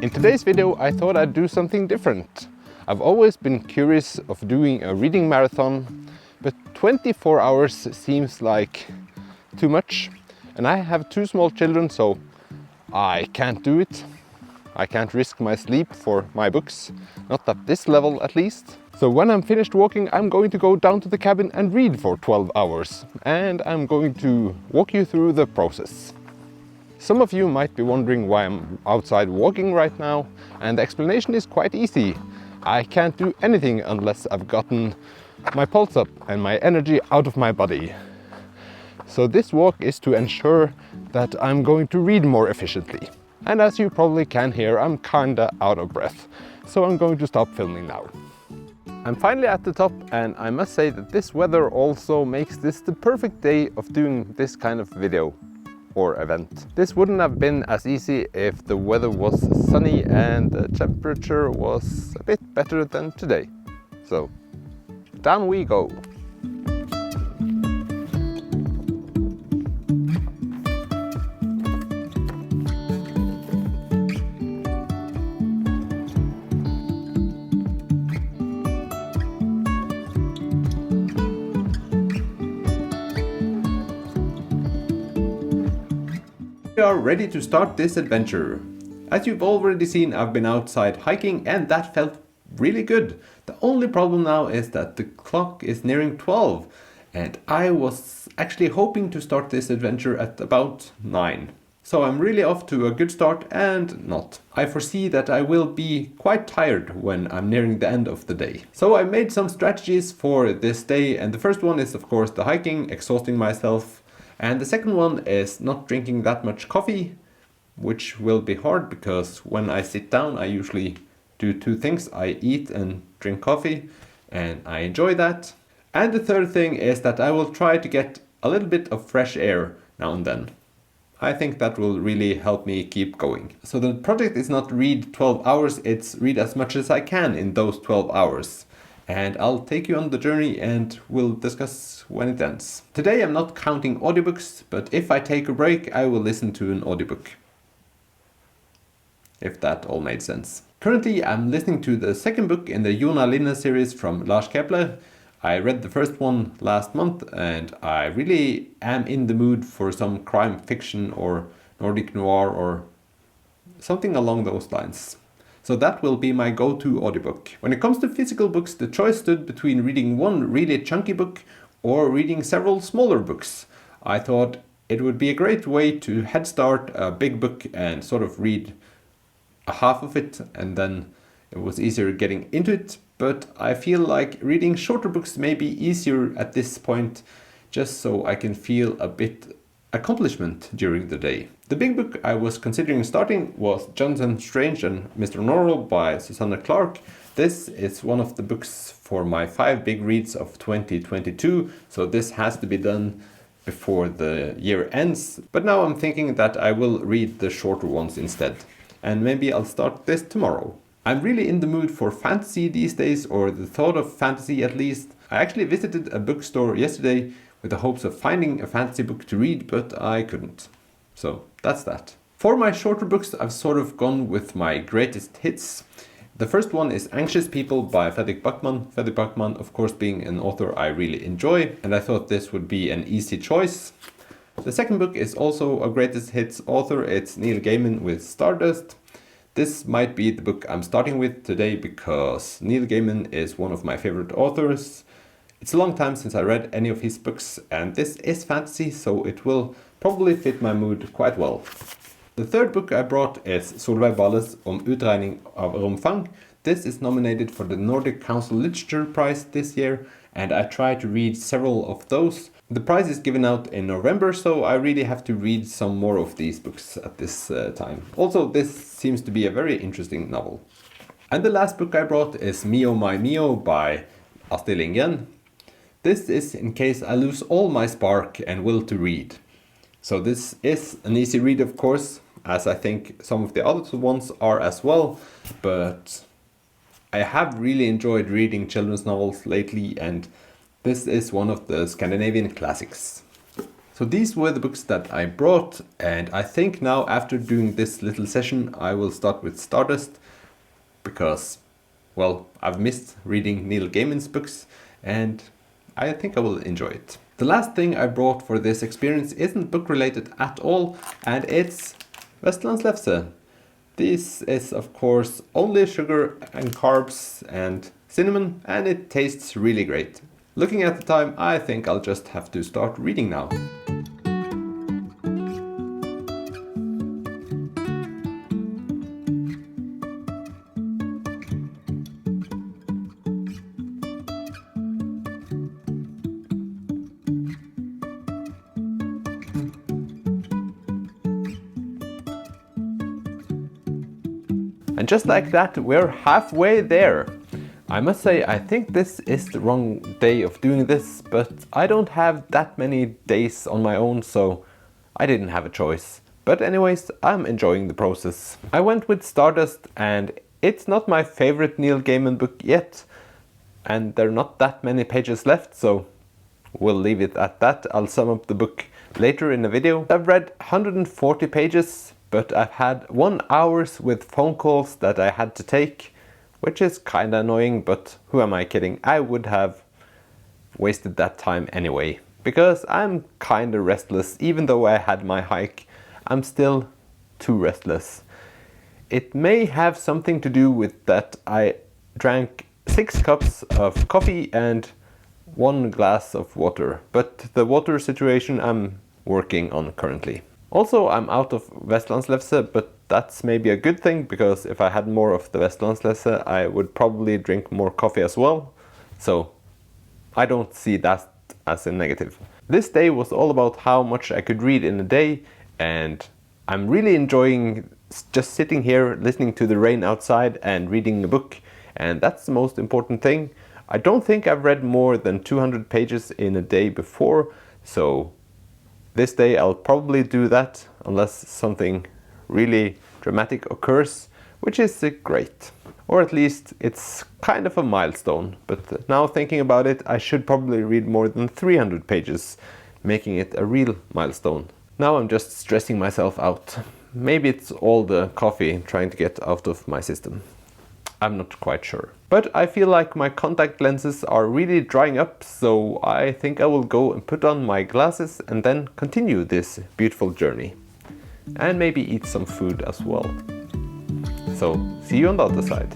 In today's video I thought I'd do something different. I've always been curious of doing a reading marathon, but 24 hours seems like too much, and I have 2 small children, so I can't do it. I can't risk my sleep for my books, not at this level at least. So when I'm finished walking, I'm going to go down to the cabin and read for 12 hours, and I'm going to walk you through the process. Some of you might be wondering why I'm outside walking right now, and the explanation is quite easy. I can't do anything unless I've gotten my pulse up and my energy out of my body. So this walk is to ensure that I'm going to read more efficiently. And as you probably can hear, I'm kinda out of breath, so I'm going to stop filming now. I'm finally at the top, and I must say that this weather also makes this the perfect day of doing this kind of video or event. This wouldn't have been as easy if the weather was sunny and the temperature was a bit better than today. So, down we go. We are ready to start this adventure. As you've already seen, I've been outside hiking and that felt really good. The only problem now is that the clock is nearing 12 and I was actually hoping to start this adventure at about 9. So I'm really off to a good start and not. I foresee that I will be quite tired when I'm nearing the end of the day. So I made some strategies for this day, and the first one is of course the hiking, exhausting myself. And the second one is not drinking that much coffee, which will be hard because when I sit down I usually do 2 things. I eat and drink coffee, and I enjoy that. And the third thing is that I will try to get a little bit of fresh air now and then. I think that will really help me keep going. So the project is not read 12 hours, it's read as much as I can in those 12 hours. And I'll take you on the journey and we'll discuss when it ends. Today I'm not counting audiobooks, but if I take a break I will listen to an audiobook. If that all made sense. Currently I'm listening to the second book in the Jona Linne series from Lars Kepler. I read the first one last month and I really am in the mood for some crime fiction or Nordic noir or something along those lines. So that will be my go-to audiobook. When it comes to physical books, the choice stood between reading one really chunky book or reading several smaller books. I thought it would be a great way to head start a big book and sort of read a half of it, and then it was easier getting into it. But I feel like reading shorter books may be easier at this point, just so I can feel a bit accomplishment during the day. The big book I was considering starting was Jonathan Strange and Mr. Norrell by Susana Clark. This is one of the books for my 5 big reads of 2022, so this has to be done before the year ends. But now I'm thinking that I will read the shorter ones instead, and maybe I'll start this tomorrow. I'm really in the mood for fantasy these days, or the thought of fantasy at least. I actually visited a bookstore yesterday with the hopes of finding a fantasy book to read, but I couldn't. So that's that. For my shorter books, I've sort of gone with my greatest hits. The first one is Anxious People by Fredrik Backman. Fredrik Backman, of course, being an author I really enjoy, and I thought this would be an easy choice. The second book is also a greatest hits author. It's Neil Gaiman with Stardust. This might be the book I'm starting with today because Neil Gaiman is one of my favorite authors. It's a long time since I read any of his books, and this is fantasy, so it will probably fit my mood quite well. The third book I brought is Solvej Balle's Utregning of Romfang. This is nominated for the Nordic Council Literature Prize this year, and I try to read several of those. The prize is given out in November, so I really have to read some more of these books at this time. Also, this seems to be a very interesting novel. And the last book I brought is Mio My Mio by Astrid Lindgren. This is in case I lose all my spark and will to read. So this is an easy read, of course, as I think some of the other ones are as well, but I have really enjoyed reading children's novels lately, and this is one of the Scandinavian classics. So these were the books that I brought, and I think now after doing this little session I will start with Stardust because, well, I've missed reading Neil Gaiman's books and I think I will enjoy it. The last thing I brought for this experience isn't book related at all, and it's Vestlandslefse. This is of course only sugar and carbs and cinnamon, and it tastes really great. Looking at the time, I think I'll just have to start reading now. And just like that, we're halfway there. I must say, I think this is the wrong day of doing this, but I don't have that many days on my own, so I didn't have a choice. But anyways, I'm enjoying the process. I went with Stardust, and it's not my favorite Neil Gaiman book yet, and there are not that many pages left, so we'll leave it at that. I'll sum up the book later in the video. I've read 140 pages, but I've had 1 hour with phone calls that I had to take, which is kinda annoying, but who am I kidding? I would have wasted that time anyway, because I'm kinda restless. Even though I had my hike, I'm still too restless. It may have something to do with that I drank 6 cups of coffee and 1 glass of water, but the water situation I'm working on currently. Also, I'm out of Vestlandslefse, but that's maybe a good thing, because if I had more of the Vestlandslefse, I would probably drink more coffee as well. So I don't see that as a negative. This day was all about how much I could read in a day, and I'm really enjoying just sitting here, listening to the rain outside and reading a book, and that's the most important thing. I don't think I've read more than 200 pages in a day before, so this day I'll probably do that unless something really dramatic occurs, which is great. Or at least it's kind of a milestone, but now thinking about it, I should probably read more than 300 pages, making it a real milestone. Now I'm just stressing myself out. Maybe it's all the coffee trying to get out of my system. I'm not quite sure. But I feel like my contact lenses are really drying up, so I think I will go and put on my glasses and then continue this beautiful journey. And maybe eat some food as well. So, see you on the other side.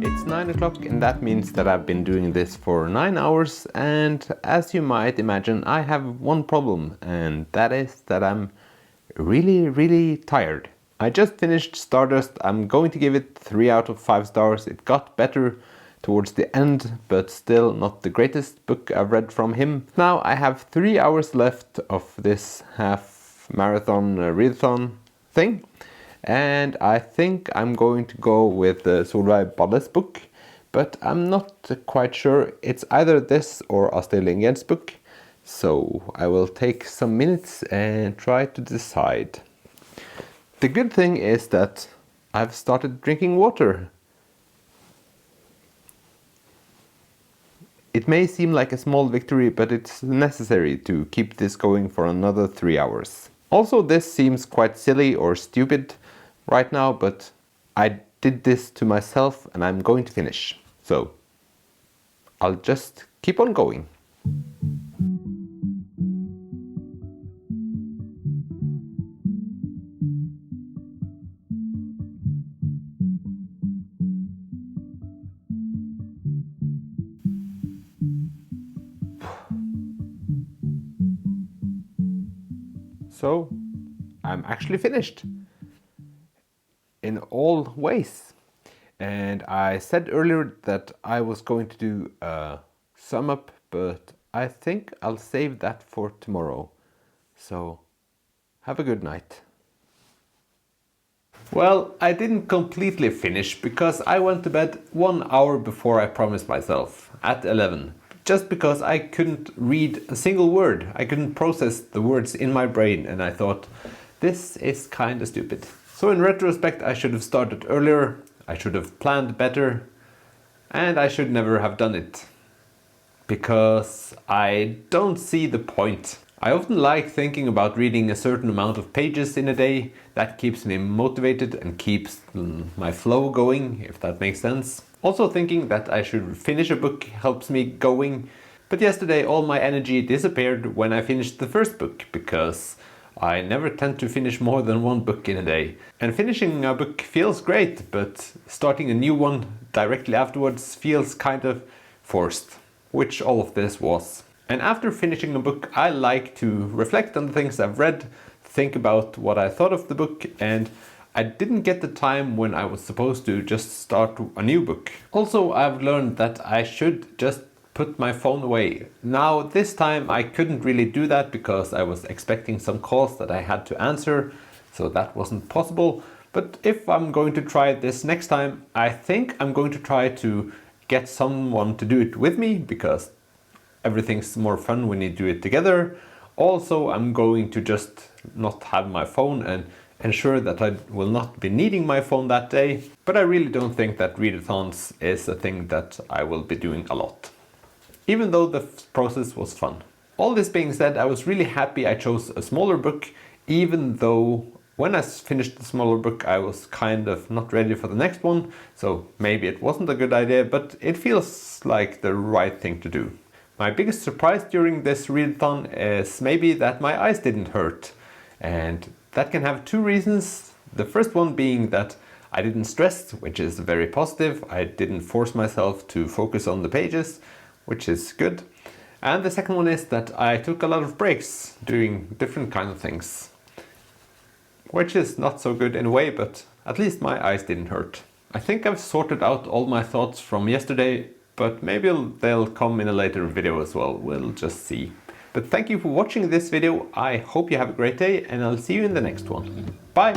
It's 9 o'clock, and that means that I've been doing this for 9 hours, and as you might imagine, I have one problem, and that is that I'm really tired. I just finished Stardust. I'm going to give it 3 out of 5 stars. It got better towards the end, but still not the greatest book I've read from him. Now I have 3 hours left of this half marathon readathon thing, and I think I'm going to go with Solvej Balle's book, but I'm not quite sure. It's either this or Astrid Lindgren's book. So I will take some minutes and try to decide. The good thing is that I've started drinking water. It may seem like a small victory, but it's necessary to keep this going for another 3 hours. Also, this seems quite silly or stupid right now, but I did this to myself and I'm going to finish. So I'll just keep on going. So I'm actually finished in all ways. And I said earlier that I was going to do a sum up, but I think I'll save that for tomorrow. So have a good night. Well, I didn't completely finish because I went to bed 1 hour before I promised myself, at 11. Just because I couldn't read a single word. I couldn't process the words in my brain, and I thought, this is kind of stupid. So in retrospect, I should have started earlier, I should have planned better, and I should never have done it. because I don't see the point. I often like thinking about reading a certain amount of pages in a day. That keeps me motivated and keeps my flow going, if that makes sense. Also thinking that I should finish a book helps me going. But yesterday all my energy disappeared when I finished the first book, because I never tend to finish more than one book in a day. And finishing a book feels great, but starting a new one directly afterwards feels kind of forced, which all of this was. And after finishing a book, I like to reflect on the things I've read, think about what I thought of the book, and I didn't get the time when I was supposed to just start a new book. Also, I've learned that I should just put my phone away. Now, this time I couldn't really do that because I was expecting some calls that I had to answer, so that wasn't possible. But if I'm going to try this next time, I think I'm going to try to get someone to do it with me, because everything's more fun when you do it together. Also, I'm going to just not have my phone and ensure that I will not be needing my phone that day. But I really don't think that readathons is a thing that I will be doing a lot, even though the process was fun. All this being said, I was really happy I chose a smaller book, even though when I finished the smaller book I was kind of not ready for the next one, so maybe it wasn't a good idea, but it feels like the right thing to do. My biggest surprise during this readathon is maybe that my eyes didn't hurt, and that can have two reasons. The first one being that I didn't stress, which is very positive. I didn't force myself to focus on the pages, which is good. And the second one is that I took a lot of breaks doing different kinds of things, which is not so good in a way, but at least my eyes didn't hurt. I think I've sorted out all my thoughts from yesterday, but maybe they'll come in a later video as well, we'll just see. But thank you for watching this video, I hope you have a great day, and I'll see you in the next one. Bye!